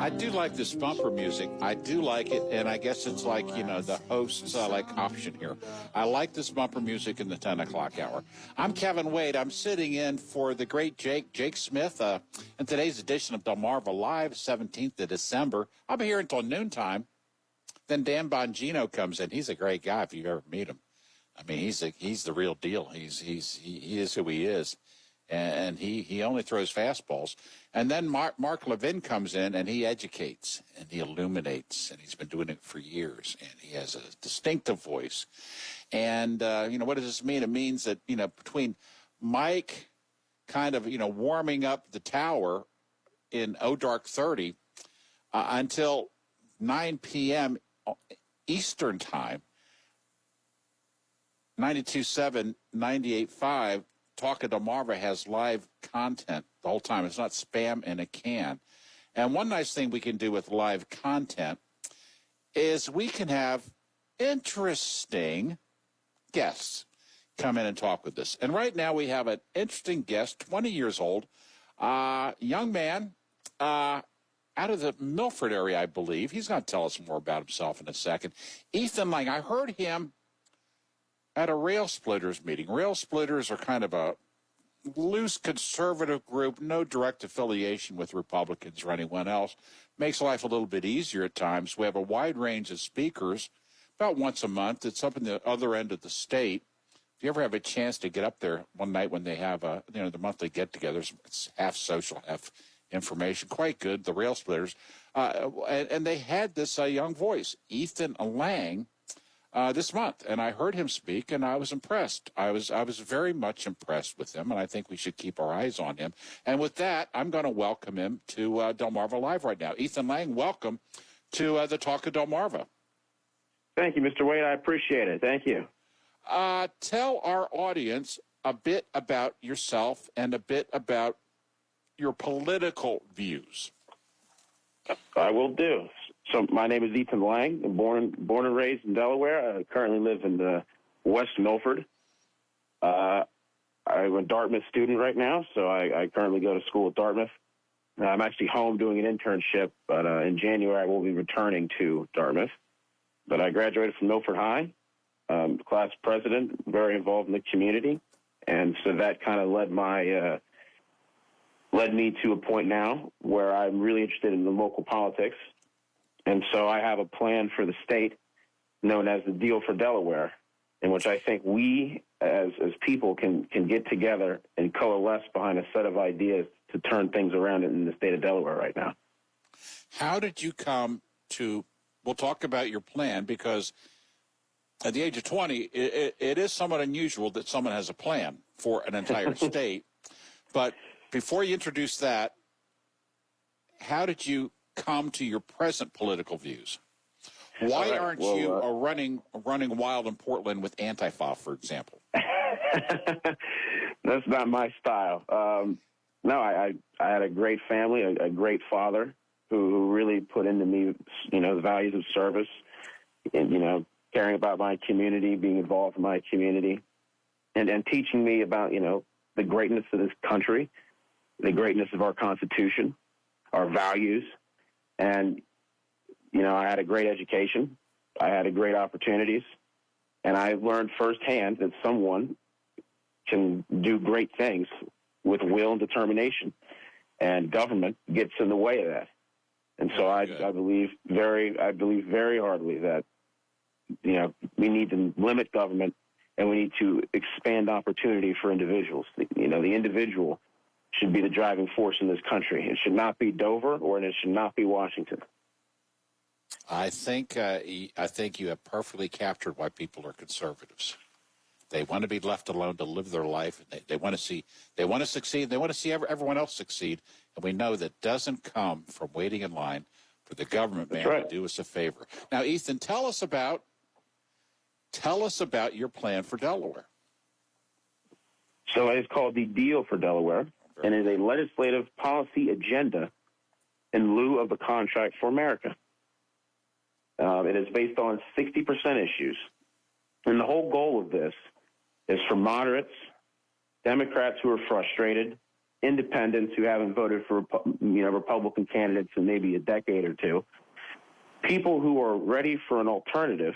I do like this bumper music. I do like it, and I guess it's like, the host's option here. I like this bumper music in the 10 o'clock hour. I'm Kevin Wade. I'm sitting in for the great Jake Smith in today's edition of Delmarva Live, 17th of December. I'll be here until noontime. Then Dan Bongino comes in. He's a great guy if you ever meet him. I mean, he's the real deal. He is who he is. And he only throws fastballs. And then Mark Levin comes in, and he educates, and he illuminates, and he's been doing it for years, and he has a distinctive voice. And, what does this mean? It means that, between Mike kind of, warming up the tower in Dark 30 until 9 p.m. Eastern Time, 92.7, 98.5, Talk of Delmarva has live content the whole time. It's not spam in a can. And one nice thing we can do with live content is we can have interesting guests come in and talk with us. And right now we have an interesting guest, 20 years old, young man out of the Milford area, I believe. He's going to tell us more about himself in a second. Ethan Lang, I heard him at a Rail Splitters meeting. Rail Splitters are kind of a loose conservative group, no direct affiliation with Republicans or anyone else. Makes life a little bit easier at times. We have a wide range of speakers about once a month. It's up in the other end of the state. If you ever have a chance to get up there one night when they have the monthly get-togethers, it's half social, half information. Quite good, the Rail Splitters. And they had this young voice, Ethan Lang, this month, and I heard him speak, and I was impressed. I was very much impressed with him, and I think we should keep our eyes on him. And with that, I'm going to welcome him to Delmarva Live right now. Ethan Lang, welcome to the Talk of Delmarva. Thank you, Mr. Wade. I appreciate it. Thank you. Tell our audience a bit about yourself and a bit about your political views. I will do. So my name is Ethan Lang. I'm born and raised in Delaware. I currently live in West Milford. I'm a Dartmouth student right now, so I currently go to school at Dartmouth. I'm actually home doing an internship, but in January I will be returning to Dartmouth. But I graduated from Milford High, class president, very involved in the community, and so that kind of led me to a point now where I'm really interested in the local politics. And so I have a plan for the state known as the Deal for Delaware, in which I think we as people can get together and coalesce behind a set of ideas to turn things around in the state of Delaware right now. How did you come to, we'll talk about your plan, because at the age of 20, it is somewhat unusual that someone has a plan for an entire state. But before you introduce that, how did you come to your present political views? Why aren't you running wild in Portland with Antifa, for example? That's not my style. No, I had a great family, a great father who really put into me, the values of service and, caring about my community, being involved in my community, and teaching me about, the greatness of this country, the greatness of our Constitution, our values. And, I had a great education. I had great opportunities. And I learned firsthand that someone can do great things with will and determination. And government gets in the way of that. And so I believe very heartily that, we need to limit government and we need to expand opportunity for individuals. The individual should be the driving force in this country. It should not be Dover, or it should not be Washington. I think you have perfectly captured why people are conservatives. They want to be left alone to live their life. They want to succeed. They want to see everyone else succeed. And we know that doesn't come from waiting in line for the government man to do us a favor. Now, Ethan, tell us about your plan for Delaware. So it's called the Deal for Delaware, and is a legislative policy agenda in lieu of the Contract for America. It is based on 60% issues. And the whole goal of this is for moderates, Democrats who are frustrated, independents who haven't voted for, Republican candidates in maybe a decade or two, people who are ready for an alternative,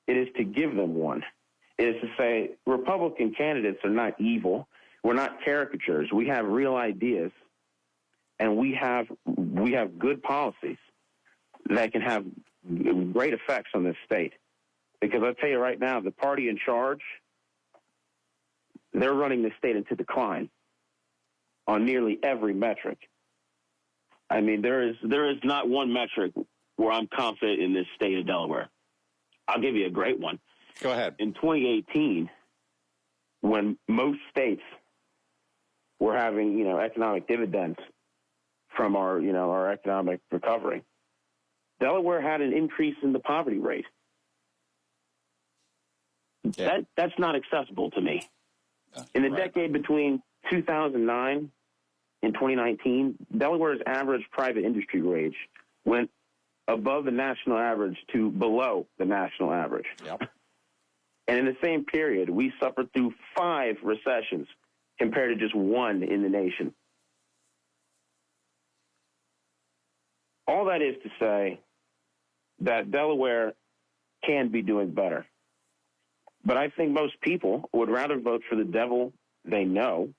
it is to give them one. It is to say Republican candidates are not evil. We're not caricatures. We have real ideas, and we have good policies that can have great effects on this state. Because I'll tell you right now, the party in charge, they're running the state into decline on nearly every metric. I mean, there is not one metric where I'm confident in this state of Delaware. I'll give you a great one. Go ahead. In 2018, when most states were having, economic dividends from our economic recovery, Delaware had an increase in the poverty rate. Yeah. That's not acceptable to me. In the decade between 2009 and 2019, Delaware's average private industry wage went above the national average to below the national average. Yep. And in the same period, we suffered through 5 recessions compared to just one in the nation. All that is to say that Delaware can be doing better. But I think most people would rather vote for the devil they know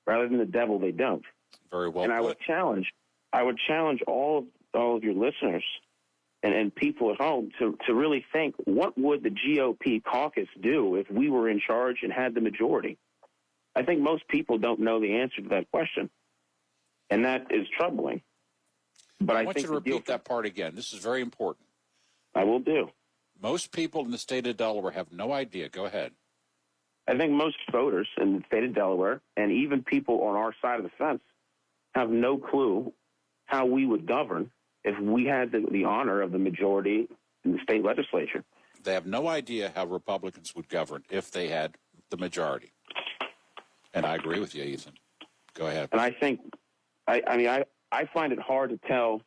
rather than the devil they don't. Very well and put. I would challenge all of your listeners and people at home to really think, what would the GOP caucus do if we were in charge and had the majority? I think most people don't know the answer to that question, and that is troubling. But I want you to repeat that part again. This is very important. I will do. Most people in the state of Delaware have no idea. Go ahead. I think most voters in the state of Delaware, and even people on our side of the fence, have no clue how we would govern if we had the honor of the majority in the state legislature. They have no idea how Republicans would govern if they had the majority. And I agree with you, Ethan. Go ahead. And I think, I find it hard to tell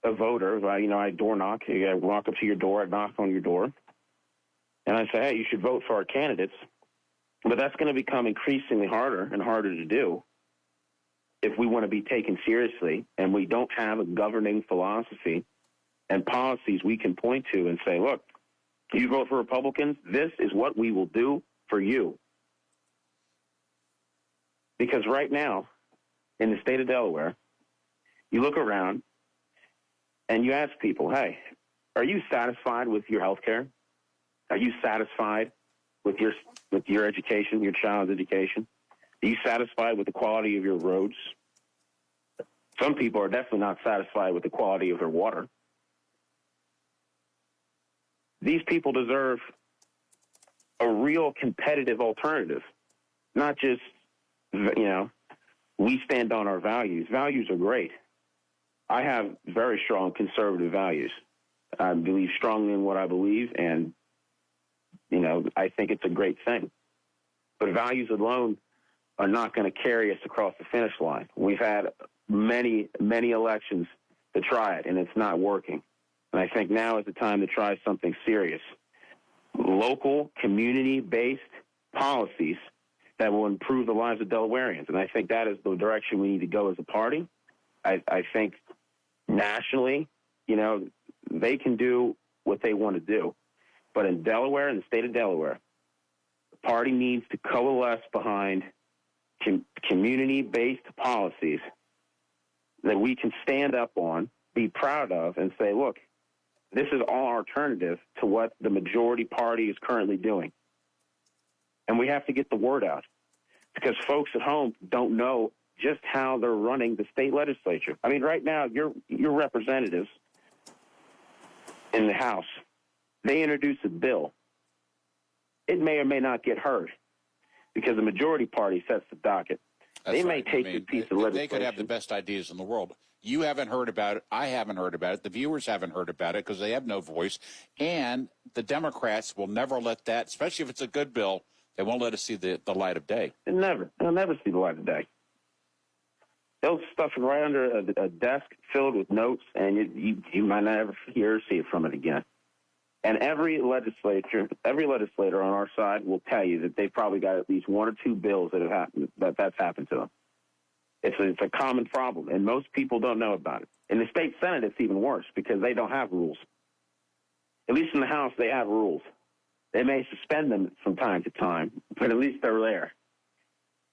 a voter, I door knock, I walk up to your door, I knock on your door, and I say, hey, you should vote for our candidates. But that's going to become increasingly harder and harder to do if we want to be taken seriously and we don't have a governing philosophy and policies we can point to and say, look, you vote for Republicans, this is what we will do for you. Because right now, in the state of Delaware, you look around and you ask people, hey, are you satisfied with your health care? Are you satisfied with your education, your child's education? Are you satisfied with the quality of your roads? Some people are definitely not satisfied with the quality of their water. These people deserve a real competitive alternative, not just, we stand on our values. Values are great. I have very strong conservative values. I believe strongly in what I believe, and, I think it's a great thing. But values alone are not going to carry us across the finish line. We've had many, many elections to try it, and it's not working. And I think now is the time to try something serious. Local, community-based policies that will improve the lives of Delawareans. And I think that is the direction we need to go as a party. I think nationally, they can do what they want to do. But in Delaware, in the state of Delaware, the party needs to coalesce behind community-based policies that we can stand up on, be proud of, and say, look, this is our alternative to what the majority party is currently doing. And we have to get the word out because folks at home don't know just how they're running the state legislature. I mean, right now, your representatives in the House, they introduce a bill. It may or may not get heard because the majority party sets the docket. They may take this piece of legislation. They could have the best ideas in the world. You haven't heard about it. I haven't heard about it. The viewers haven't heard about it because they have no voice. And the Democrats will never let that, especially if it's a good bill, they won't let us see the light of day. They'll never see the light of day. They'll stuff it right under a desk filled with notes, and you might never hear or see it from it again. And every legislator on our side will tell you that they've probably got at least one or two bills that have happened, that's happened to them. It's a common problem, and most people don't know about it. In the state Senate, it's even worse because they don't have rules. At least in the House, they have rules. They may suspend them from time to time, but at least they're there.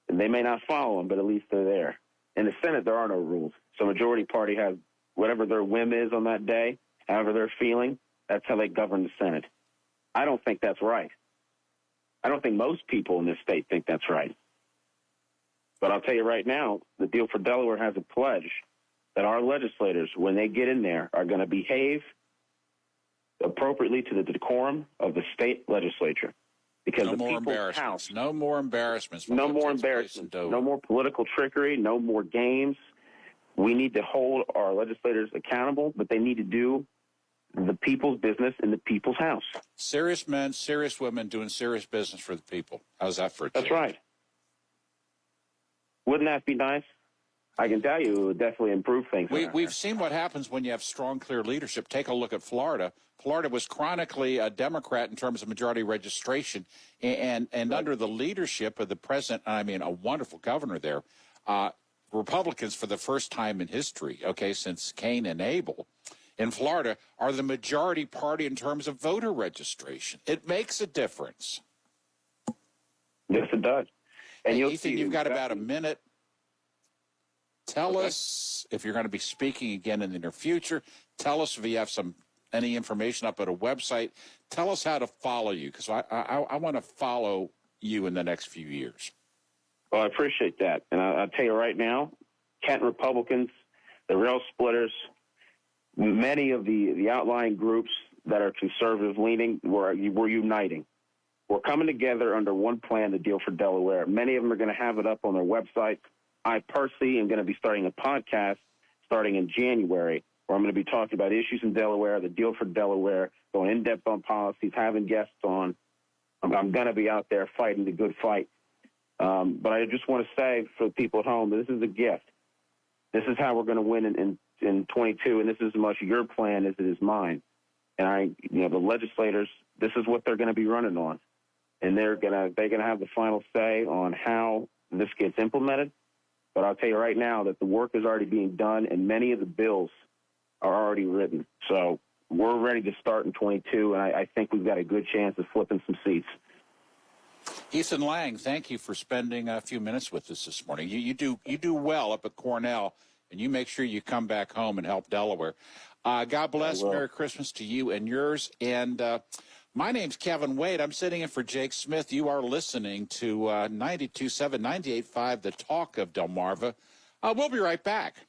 And they may not follow them, but at least they're there. In the Senate, there are no rules. So majority party has whatever their whim is on that day, however they're feeling, that's how they govern the Senate. I don't think that's right. I don't think most people in this state think that's right. But I'll tell you right now, the Deal for Delaware has a pledge that our legislators, when they get in there, are going to behave appropriately to the decorum of the state legislature. Because no the more people's embarrassments. house, No more embarrassments. no more embarrassment, no more political trickery, no more games. We need to hold our legislators accountable, but they need to do the people's business in the people's house. Serious men, serious women doing serious business for the people. How's that for a change? That's right. Wouldn't that be nice? I can tell you it would definitely improve things. We've seen what happens when you have strong, clear leadership. Take a look at Florida. Florida was chronically a Democrat in terms of majority registration, and right. Under the leadership of the president, I mean, a wonderful governor there, Republicans, for the first time in history, since Cain and Abel, in Florida, are the majority party in terms of voter registration. It makes a difference. Yes, it does. And Ethan, you've got about a minute. Tell us if you're going to be speaking again in the near future. Tell us if you have any information up at a website. Tell us how to follow you, because I want to follow you in the next few years. Well, I appreciate that. And I'll tell you right now, Kent Republicans, the Rail Splitters, many of the outlying groups that are conservative-leaning, we're uniting. We're coming together under one plan, the Deal for Delaware. Many of them are going to have it up on their website. I personally am going to be starting a podcast starting in January, where I'm going to be talking about issues in Delaware, the Deal for Delaware, going in-depth on policies, having guests on. I'm going to be out there fighting the good fight. But I just want to say for the people at home, this is a gift. This is how we're going to win in 22, and this is as much your plan as it is mine. And the legislators, this is what they're going to be running on. And they're going to have the final say on how this gets implemented. But I'll tell you right now that the work is already being done, and many of the bills are already written. So we're ready to start in 22, and I think we've got a good chance of flipping some seats. Ethan Lang, thank you for spending a few minutes with us this morning. You do well up at Cornell, and you make sure you come back home and help Delaware. God bless. Merry Christmas to you and yours. And my name's Kevin Wade. I'm sitting in for Jake Smith. You are listening to 92.7, 98.5, The Talk of Delmarva. We'll be right back.